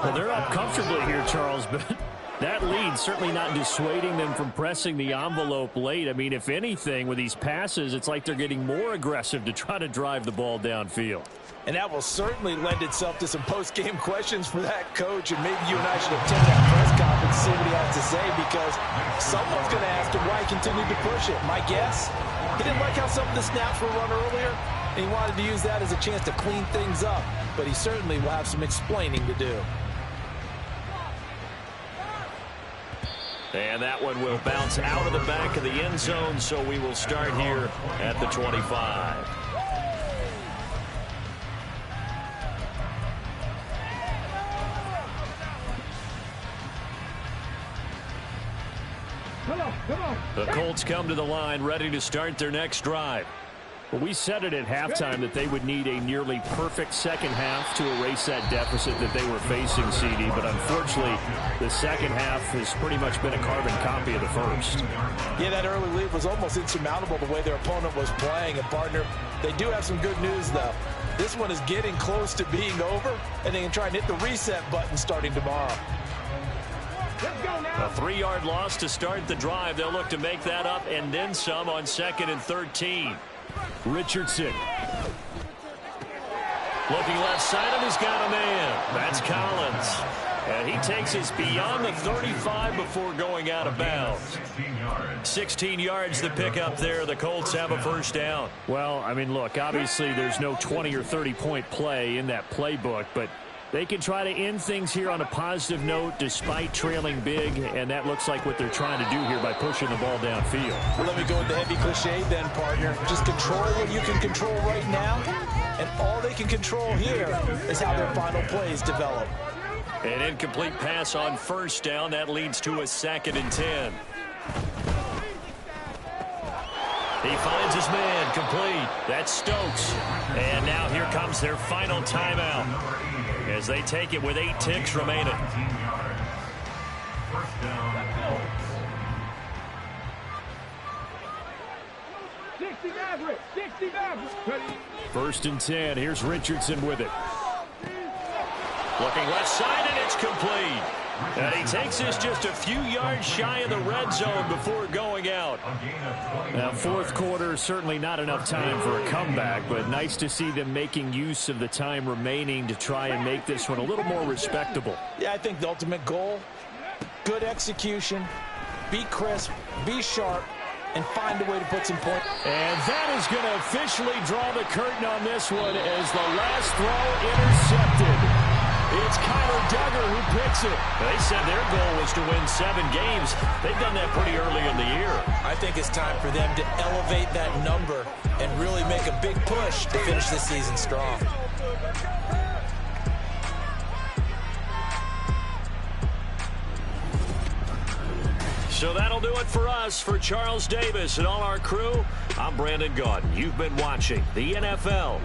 Well, they're up comfortably here, Charles, but that lead certainly not dissuading them from pressing the envelope late. I mean, if anything, with these passes, it's like they're getting more aggressive to try to drive the ball downfield. And that will certainly lend itself to some post-game questions for that coach, and maybe you and I should attend that press conference and see what he has to say, because someone's going to ask him why he continued to push it. My guess, he didn't like how some of the snaps were run earlier, and he wanted to use that as a chance to clean things up, but he certainly will have some explaining to do. And that one will bounce out of the back of the end zone, so we will start here at the 25. Come on. The Colts come to the line ready to start their next drive. Well, we said it at halftime that they would need a nearly perfect second half to erase that deficit that they were facing, CD, but unfortunately the second half has pretty much been a carbon copy of the first. Yeah, that early lead was almost insurmountable the way their opponent was playing, and partner, they do have some good news though. This one is getting close to being over, and they can try and hit the reset button starting tomorrow. A 3-yard loss to start the drive. They'll look to make that up and then some on 2nd and 13. Richardson. Looking left side, and he's got a man. That's Collins. And he takes us beyond the 35 before going out of bounds. 16 yards to pick up there. The Colts have a first down. Well, I mean, look, obviously there's no 20 or 30-point play in that playbook, but they can try to end things here on a positive note despite trailing big, and that looks like what they're trying to do here by pushing the ball downfield. Well, let me go with the heavy cliche then, partner. Just control what you can control right now, and all they can control here is how their final plays develop. An incomplete pass on first down. That leads to a 2nd and 10. He finds his man, complete. That's Stokes. And now here comes their final timeout as they take it with 8 ticks remaining. First down. 60 Maverick. 60 Maverick. 1st and 10. Here's Richardson with it. Looking left side, and it's complete. And he takes this just a few yards shy of the red zone before going out. Now, 4th quarter, certainly not enough time for a comeback, but nice to see them making use of the time remaining to try and make this one a little more respectable. Yeah, I think the ultimate goal, good execution, be crisp, be sharp, and find a way to put some points. And that is going to officially draw the curtain on this one as the last throw intercepted. It's Kyler Duggar who picks it. They said their goal was to win 7 games. They've done that pretty early in the year. I think it's time for them to elevate that number and really make a big push to finish this season strong. So that'll do it for us. For Charles Davis and all our crew, I'm Brandon Gaudin. You've been watching the NFL